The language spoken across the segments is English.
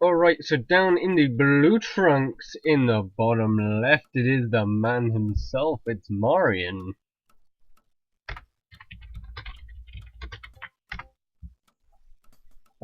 Alright, so down in the blue trunks in the bottom left, it is the man himself, it's Marian.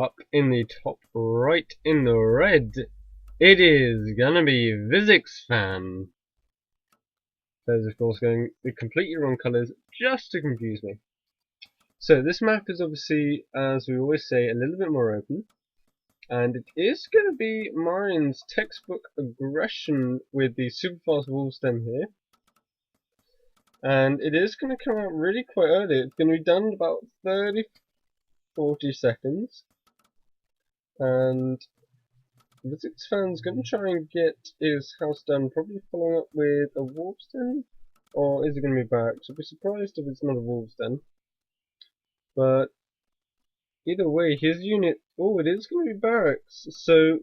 Up in the top right in the red, it is gonna be Visixfan. There's of course going the completely wrong colours just to confuse me. So this map is obviously, as we always say, a little bit more open. And it is going to be Marian's textbook aggression with the super fast wall stem here. And it is going to come out really quite early. It's going to be done in about 30-40 seconds. And Visixfan's going to try and get his house done, probably following up with a wolf's den. Or is it going to be barracks? I'd be surprised if it's not a wolf's den. But either way, his unit... Oh, it is going to be barracks. So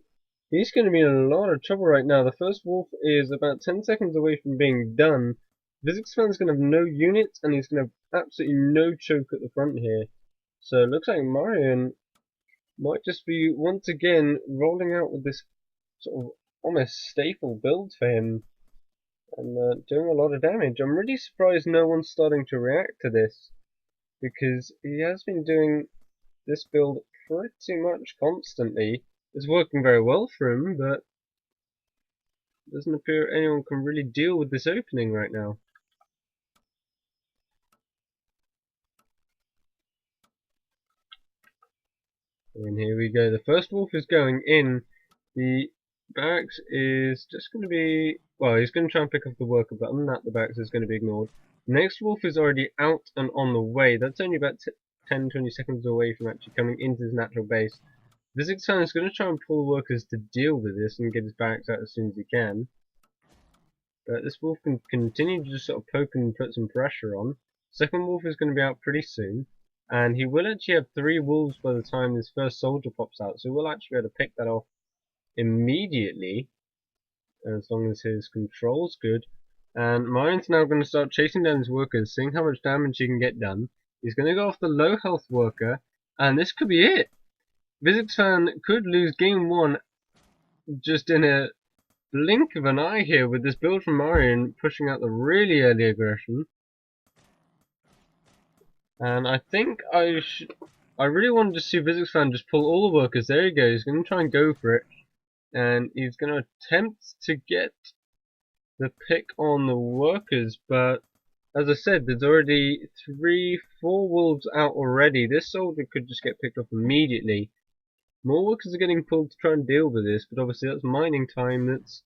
he's going to be in a lot of trouble right now. The first wolf is about 10 seconds away from being done. Visixfan's going to have no units, and he's going to have absolutely no choke at the front here. So it looks like Marian might just be once again rolling out with this sort of almost staple build for him. And doing a lot of damage. I'm really surprised no one's starting to react to this, because he has been doing this build pretty much constantly. It's working very well for him, but it doesn't appear anyone can really deal with this opening right now. And here we go. The first wolf is going in. The barracks is just going to be... Well, he's going to try and pick up the worker, but other than that, the barracks is going to be ignored. The next wolf is already out and on the way. That's only about 10-20 seconds away from actually coming into his natural base. Visixfan is going to try and pull workers to deal with this and get his barracks out as soon as he can. But this wolf can continue to just sort of poke and put some pressure on. Second wolf is going to be out pretty soon. And he will actually have 3 wolves by the time his first soldier pops out. So we'll actually be able to pick that off immediately, as long as his control's good. And Marian's now going to start chasing down his workers, seeing how much damage he can get done. He's going to go off the low health worker, and this could be it. Visixfan could lose game 1 just in a blink of an eye here with this build from Marian pushing out the really early aggression. And I think I really wanted to see Visixfan just pull all the workers. There he goes. He's going to try and go for it. And he's going to attempt to get the pick on the workers. But as I said, there's already 3-4 wolves out already. This soldier could just get picked off immediately. More workers are getting pulled to try and deal with this. But obviously that's mining time that's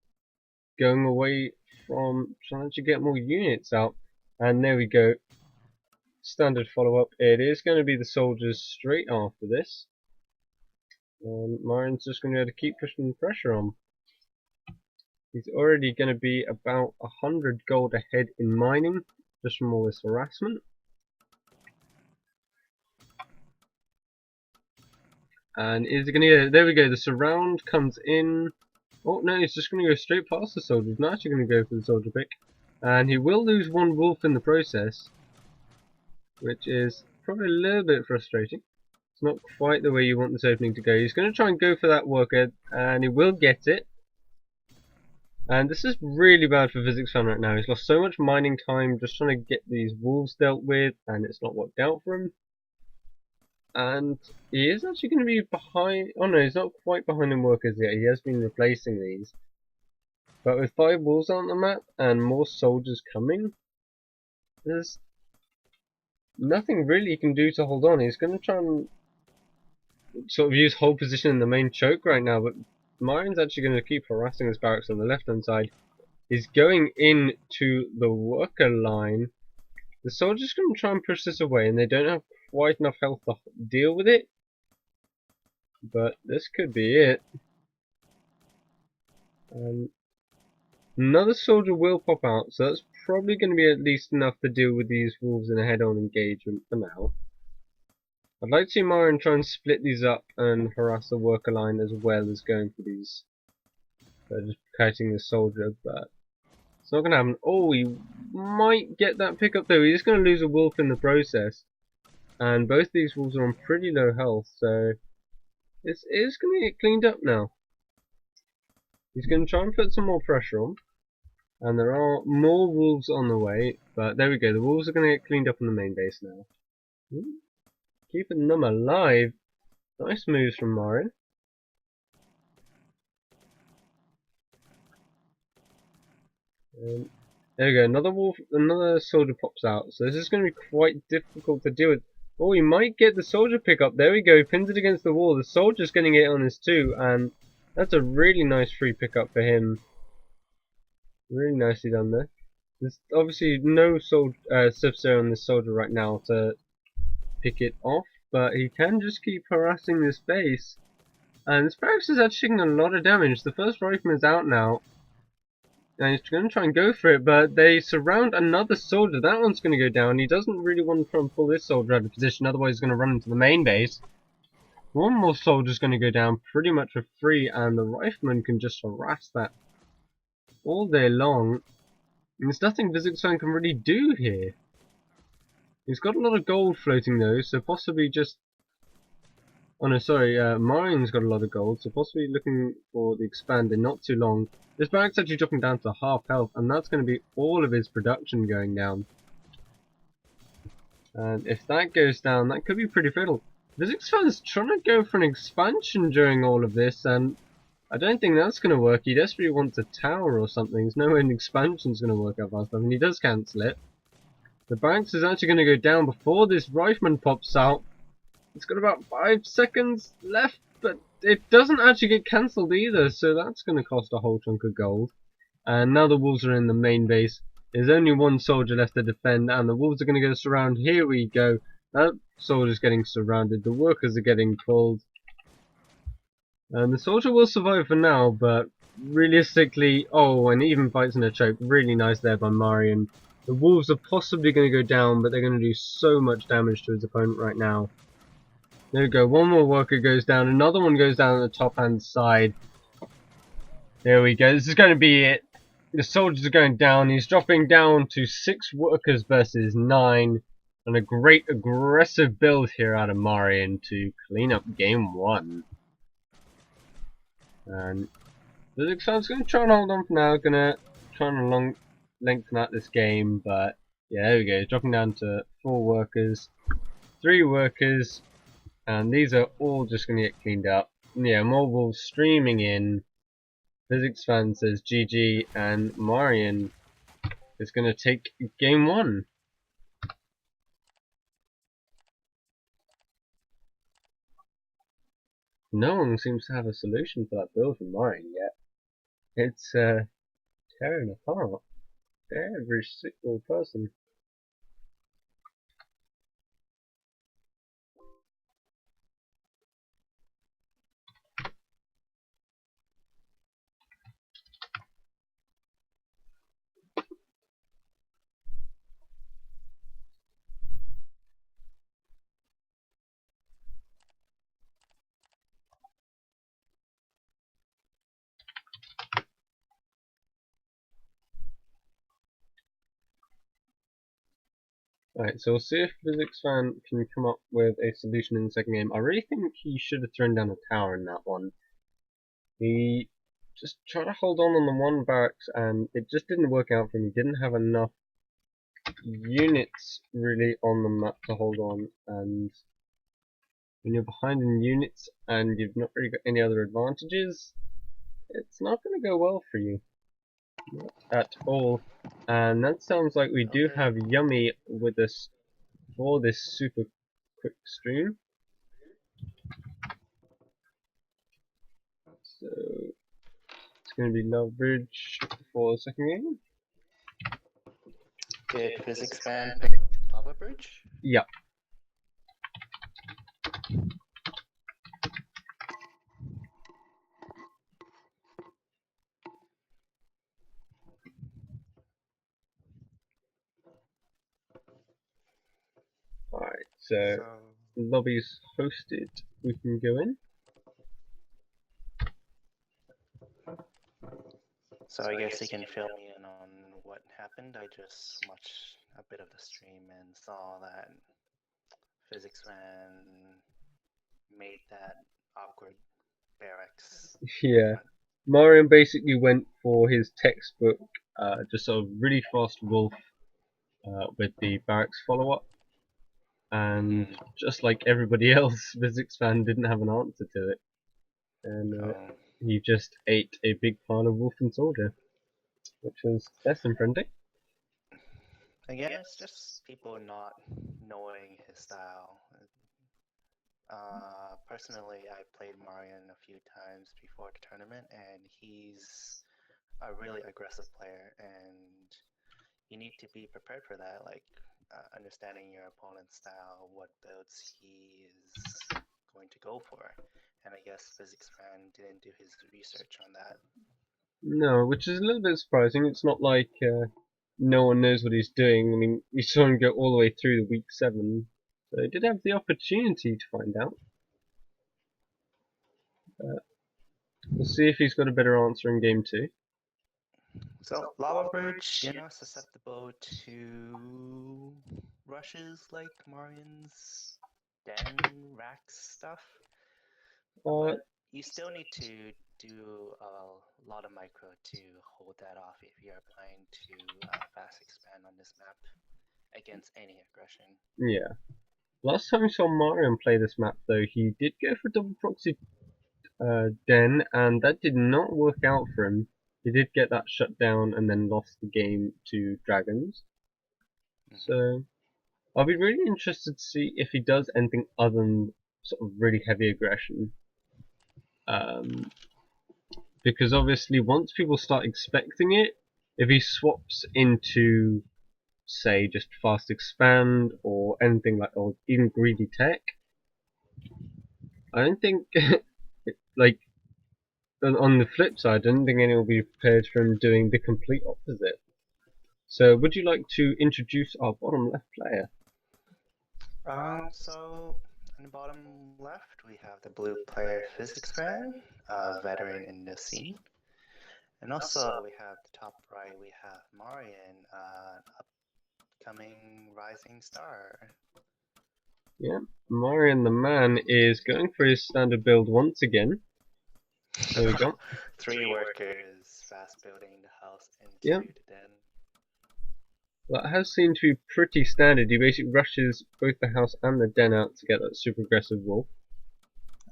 going away from trying to get more units out. And there we go. Standard follow-up. It is going to be the soldiers straight after this. And Marian's just going to have to keep pushing pressure on. He's already going to be about 100 gold ahead in mining, just from all this harassment. And is it going to go? There we go, the surround comes in. Oh no, he's just going to go straight past the soldiers. Not actually going to go for the soldier pick. And he will lose 1 wolf in the process, which is probably a little bit frustrating. It's not quite the way you want this opening to go. He's going to try and go for that worker, and he will get it. And this is really bad for Visixfan right now. He's lost so much mining time just trying to get these wolves dealt with, and it's not worked out for him. And he is actually going to be behind... Oh no, he's not quite behind in workers yet. He has been replacing these. But with 5 wolves on the map, and more soldiers coming, there's nothing really he can do to hold on. He's going to try and sort of use hold position in the main choke right now, but Marian's actually going to keep harassing his barracks on the left hand side. He's going into the worker line. The soldiers going to try and push this away, and they don't have quite enough health to deal with it. But this could be it. Another soldier will pop out, so that's probably going to be at least enough to deal with these wolves in a head-on engagement for now. I'd like to see Marian try and split these up and harass the worker line as well as going for these. Just kiting the soldier, but it's not going to happen. Oh, he might get that pickup though. He's going to lose a wolf in the process. And both these wolves are on pretty low health, so this is going to get cleaned up now. He's going to try and put some more pressure on. And there are more wolves on the way, but there we go. The wolves are going to get cleaned up on the main base now. Keeping them alive. Nice moves from Marian. There we go. Another wolf, another soldier pops out. So this is going to be quite difficult to deal with. Oh, he might get the soldier pickup. There we go. He pins it against the wall. The soldier's getting it on his too, and that's a really nice free pickup for him. Really nicely done there. There's obviously no sub-zero on this soldier right now to pick it off, but he can just keep harassing this base. And this barracks is actually taking a lot of damage. The first rifleman is out now, and he's going to try and go for it, but they surround another soldier. That one's going to go down. He doesn't really want to try and pull this soldier out of position, otherwise he's going to run into the main base. One more soldier's going to go down pretty much for free, and the rifleman can just harass that all day long. And there's nothing Visixfan can really do here. He's got a lot of gold floating though, so possibly just... Oh no, sorry, Marian's got a lot of gold, so possibly looking for the expand in not too long. This barrack's actually dropping down to half health, and that's going to be all of his production going down. And if that goes down, that could be pretty fatal. Visixfan's trying to go for an expansion during all of this, and I don't think that's going to work. He desperately wants a tower or something. There's no way an expansion's going to work out fast enough, and he does cancel it. The barracks is actually going to go down before this rifleman pops out. It's got about 5 seconds left, but it doesn't actually get cancelled either, so that's going to cost a whole chunk of gold. And now the wolves are in the main base. There's only one soldier left to defend, and the wolves are going to go surround. Here we go. That soldier's getting surrounded. The workers are getting pulled. And the soldier will survive for now, but realistically... Oh, and he even fights in a choke. Really nice there by Marian. The wolves are possibly going to go down, but they're going to do so much damage to his opponent right now. There we go, one more worker goes down, another one goes down on the top hand side. There we go, this is going to be it. The soldiers are going down, he's dropping down to 6 workers versus 9. And a great aggressive build here out of Marian to clean up game 1. And Visixfan's going to try and hold on for now, going to try and lengthen out this game, but yeah, there we go, dropping down to 4 workers, 3 workers. And these are all just going to get cleaned up. Yeah, more wolves streaming in. Visixfan says GG, and Marian is going to take game 1. No one seems to have a solution for that build from Marian yet. It's tearing apart every single person. Alright, so we'll see if Visixfan can come up with a solution in the second game. I really think he should have thrown down a tower in that one. He just tried to hold on the one barracks, and it just didn't work out for him. He didn't have enough units really on the map to hold on, and when you're behind in units and you've not really got any other advantages, it's not going to go well for you. Not at all. And that sounds like we do have Yummy with us for this super quick stream. So it's going to be leverage for the second game. Did Visixfan pick Lava Bridge? Yeah. Alright, so lobby's hosted. We can go in. So I guess you can fill me in on what happened. I just watched a bit of the stream and saw that Visixfan made that awkward barracks. Yeah. Marian basically went for his textbook, just sort of really fast wolf with the barracks follow-up, and Mm-hmm. just like everybody else, Visixfan didn't have an answer to it, and Oh. he just ate a big pile of wolf and soldier, which was less than friendly. Again, it's just people not knowing his style. Personally, I played Marian a few times before the tournament, and he's a really aggressive player, and you need to be prepared for that, like understanding your opponent's style, what builds he is going to go for. And I guess Visixfan didn't do his research on that. No, which is a little bit surprising. It's not like no one knows what he's doing. I mean, we saw him go all the way through the week 7, so he did have the opportunity to find out. We'll see if he's got a better answer in game 2. So Lava Bridge, susceptible to rushes like Marian's Den Rax stuff, Uh, but you still need to do a lot of micro to hold that off if you're planning to fast expand on this map against any aggression. yeah. Last time we saw Marian play this map, though, he did go for double proxy Den, and that did not work out for him. He did get that shut down and then lost the game to Dragons. So I'll be really interested to see if he does anything other than sort of really heavy aggression. Because obviously once people start expecting it, if he swaps into, say, just fast expand or anything like, or even greedy tech, I don't think, like, on the flip side, I don't think anyone will be prepared for him doing the complete opposite. So would you like to introduce our bottom left player? So on the bottom left, we have the blue player Visixfan, a veteran in the scene. And also we have the top right, we have Marian, upcoming rising star. Yeah, Marian the man is going for his standard build once again. There we go. 3 workers fast building the house into Yep. the den. That has seemed to be pretty standard. He basically rushes both the house and the den out to get that super aggressive wolf.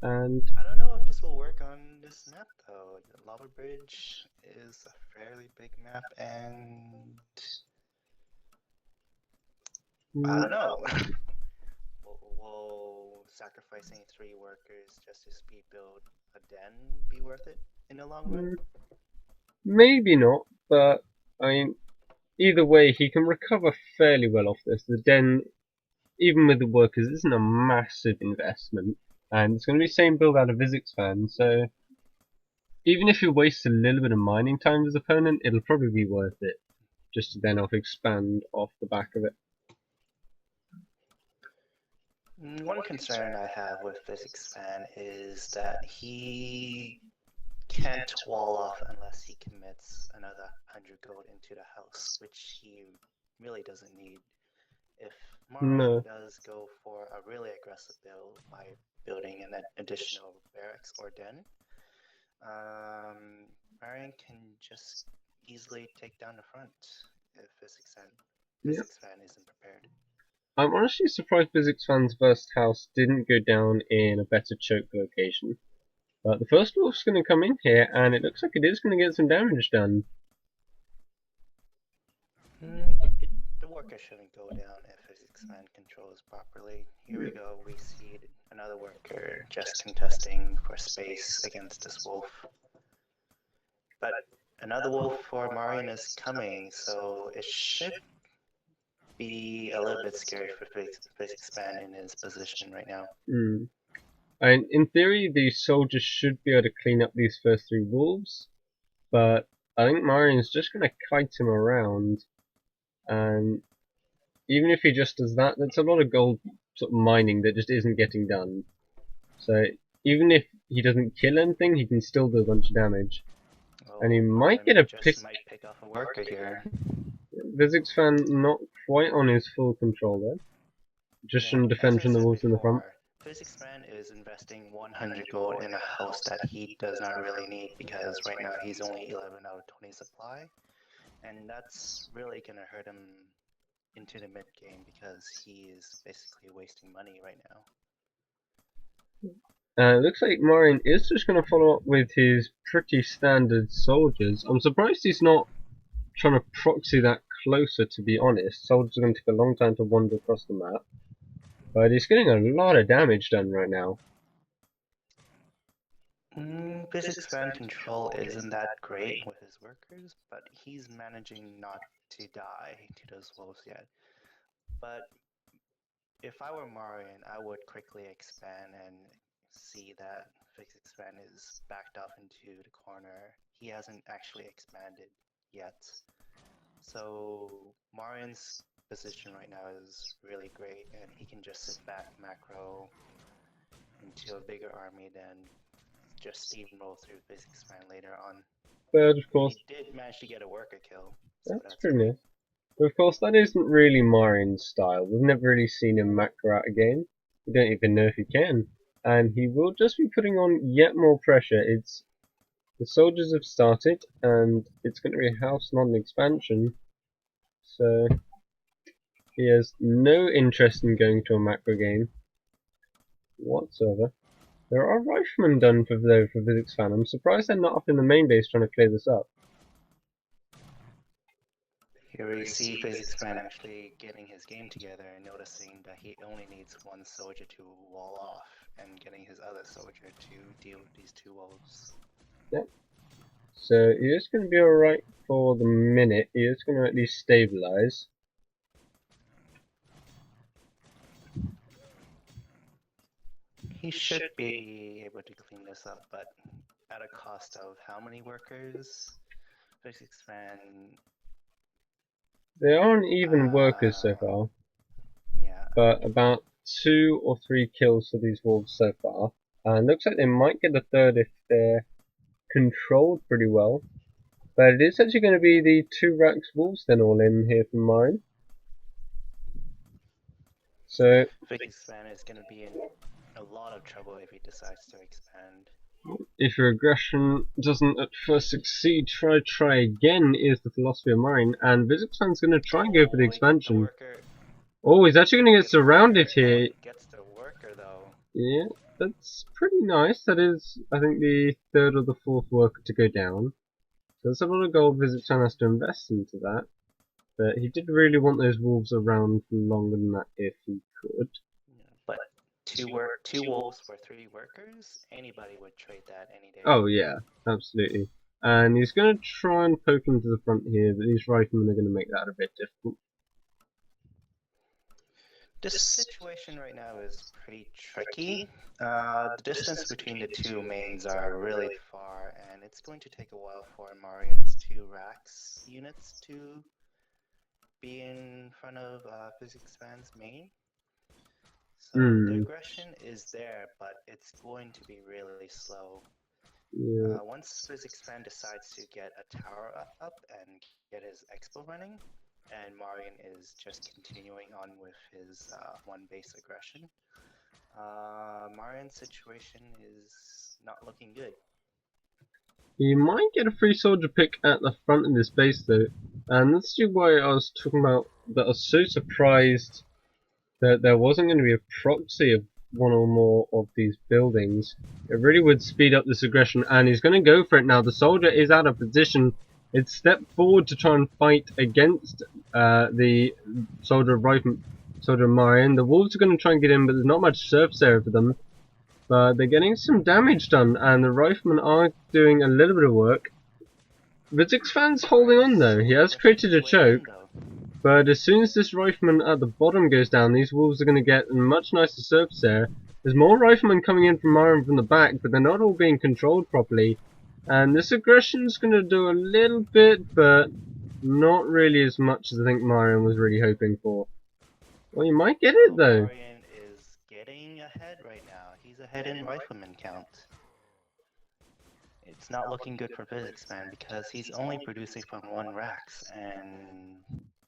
And I don't know if this will work on this map though. The Lava Bridge is a fairly big map, and I don't know. Will sacrificing 3 workers just to speed build a den be worth it in the long run? Maybe not, but I mean, either way, he can recover fairly well off this. The den, even with the workers, isn't a massive investment, and it's going to be the same build out of Visixfan, so even if he wastes a little bit of mining time with his opponent, it'll probably be worth it, just to then expand off the back of it. One concern I have with Visixfan is that he can't wall off unless he commits another 100 gold into the house, which he really doesn't need. If Marian does go for a really aggressive build by building an additional barracks or den, Marian can just easily take down the front if Visixfan isn't prepared. I'm honestly surprised Visixfan's first house didn't go down in a better choke location. But the first wolf's going to come in here, and it looks like it is going to get some damage done. The worker shouldn't go down if Visixfan controls properly. Here we go, we see another worker just contesting for space against this wolf. But another wolf for Marian is coming, so it should be a little bit scary for Visixfan in his position right now. And in theory, the soldiers should be able to clean up these first 3 wolves, but I think Marian's just going to kite him around, and even if he just does that, that's a lot of gold sort of mining that just isn't getting done. So even if he doesn't kill anything, he can still do a bunch of damage. And he might get a pick off a worker here. Visixfan not quite on his full control there. Just some defense from the wolves in the front. Visixfan is investing 100 gold in a house that he does not really need, because right now he's only 11 out of 20 supply, and that's really gonna hurt him into the mid game because he is basically wasting money right now. It looks like Marian is just going to follow up with his pretty standard soldiers. I'm surprised he's not trying to proxy that closer, to be honest. Soldiers are going to take a long time to wander across the map. But he's getting a lot of damage done right now. Visixfan control isn't that great with his workers, but he's managing not to die to those wolves yet. But if I were Marian, I would quickly expand and see that Visixfan is backed off into the corner. He hasn't actually expanded yet. So Marian's position right now is really great, and he can just sit back macro into a bigger army than just steamroll through Visixfan later on. But of course, he did manage to get a worker kill. So that's pretty nice. But of course, that isn't really Marian's style. We've never really seen him macro out a game. We don't even know if he can. And he will just be putting on yet more pressure. The soldiers have started, and it's going to be a house, not an expansion. So he has no interest in going to a macro game whatsoever. There are riflemen done for Visixfan. I'm surprised they're not up in the main base trying to clear this up. Here we see Visixfan actually getting his game together and noticing that he only needs one soldier to wall off, and getting his other soldier to deal with these two wolves. Yep. So he is going to be alright for the minute. He is going to at least stabilize. He should be able to clean this up, but at a cost of how many workers? Visixfan. They aren't even workers so far. Yeah. But about 2 or 3 kills for these wolves so far. And looks like they might get a third if they're controlled pretty well. But it is actually going to be the 2 Rax wolves then all in here from mine. So Visixfan is going to be in a lot of trouble if he decides to expand. If your aggression doesn't at first succeed, try again is the philosophy of mine. And Visixfan's going to try and go for the expansion. Oh, he's actually going to get surrounded here. Gets the worker though. Yeah, that's pretty nice. That is, I think, the 3rd or the 4th worker to go down. So there's a lot of gold Visixfan has to invest into that. But he did really want those wolves around for longer than that if he could. Yeah, but two wolves for 3 workers, anybody would trade that any day. Oh yeah, absolutely. And he's going to try and poke into the front here, but these riflemen are going to make that a bit difficult. This situation right now is pretty tricky. The distance between the 2 mains are really far, and it's going to take a while for Marian's 2 Rax units to be in front of Visixfan's main. So the aggression is there, but it's going to be really slow. Yeah. Once Visixfan decides to get a tower up and get his expo running, and Marian is just continuing on with his 1 base aggression, Marian's situation is not looking good. He might get a free soldier pick at the front of this base though, and that's why I was talking about that I was so surprised that there wasn't going to be a proxy of 1 or more of these buildings. It really would speed up this aggression, and he's going to go for it now. The soldier is out of position. It's stepped forward to try and fight against the soldier Marian. The wolves are going to try and get in, but there's not much surface area for them. But they're getting some damage done, and the riflemen are doing a little bit of work. Visixfan's holding on though. He has created a choke. But as soon as this rifleman at the bottom goes down, these wolves are going to get a much nicer surface area. There's more riflemen coming in from Marian from the back, but they're not all being controlled properly. And this aggression's going to do a little bit, but not really as much as I think Marian was really hoping for. Well, you might get it though. Marian is getting ahead right now. He's ahead in rifleman count. It's not looking good for Visixfan because he's only producing from 1 Rax, and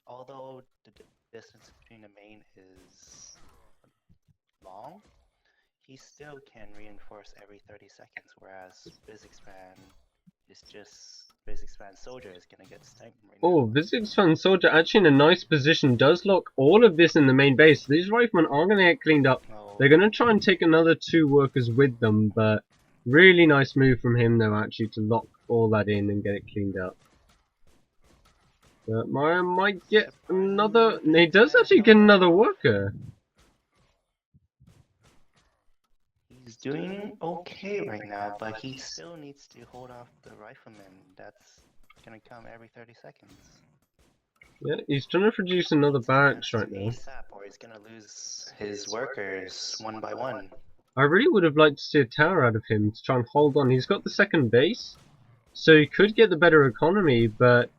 although the distance between the main is long, he still can reinforce every 30 seconds, whereas Visixfan is just Visixfan Soldier is gonna get sniped right Oh, now. Visixfan Soldier actually in a nice position does lock all of this in the main base. These riflemen are going to get cleaned up. Oh, They're going to try and take another 2 workers with them, but really nice move from him though actually to lock all that in and get it cleaned up. But Marian might get another... He does actually get another worker. he's doing okay right now, but he still needs to hold off the rifleman. That's gonna come every 30 seconds. Yeah, he's trying to produce another barracks right now. ASAP, or he's gonna lose his workers one by one. I really would have liked to see a tower out of him to try and hold on. He's got the second base, so he could get the better economy, but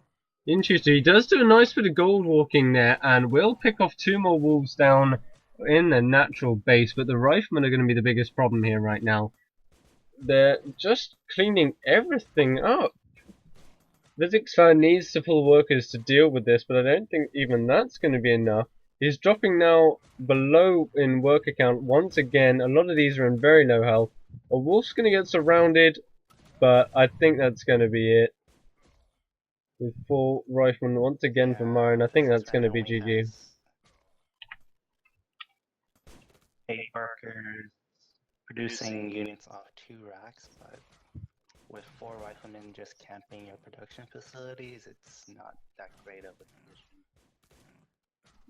interesting. He does do a nice bit of gold walking there, and will pick off 2 more wolves down in the natural base, but the riflemen are going to be the biggest problem here right now. They're just cleaning everything up. Visixfan needs to pull workers to deal with this, but I don't think even that's going to be enough. He's dropping now below in worker count once again. A lot of these are in very low health. A wolf's going to get surrounded, but I think that's going to be it. With 4 riflemen once again from Marian, I think that's going to be GG. 8 workers producing units off 2 racks, but with 4 riflemen just camping your production facilities, it's not that great of a position.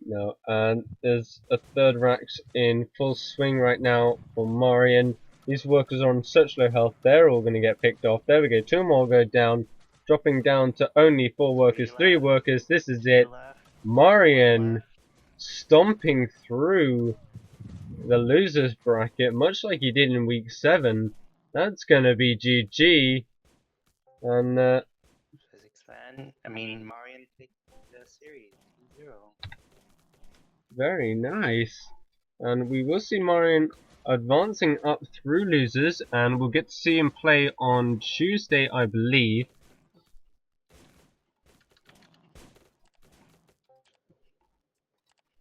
No, and there's a 3rd rack in full swing right now for Marian. These workers are on such low health, they're all going to get picked off. There we go, 2 more go down, dropping down to only 4 workers, 3 workers, this is it. Marian stomping through the losers bracket, much like he did in week 7. That's going to be GG. And Visixfan, Marian takes the series 2-0. Very nice. And we will see Marian advancing up through losers, and we'll get to see him play on Tuesday, I believe.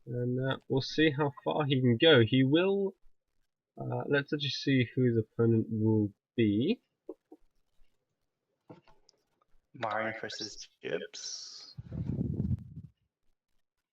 And we'll see how far he can go. He will... let's actually see who his opponent will be. Marian versus Jibs.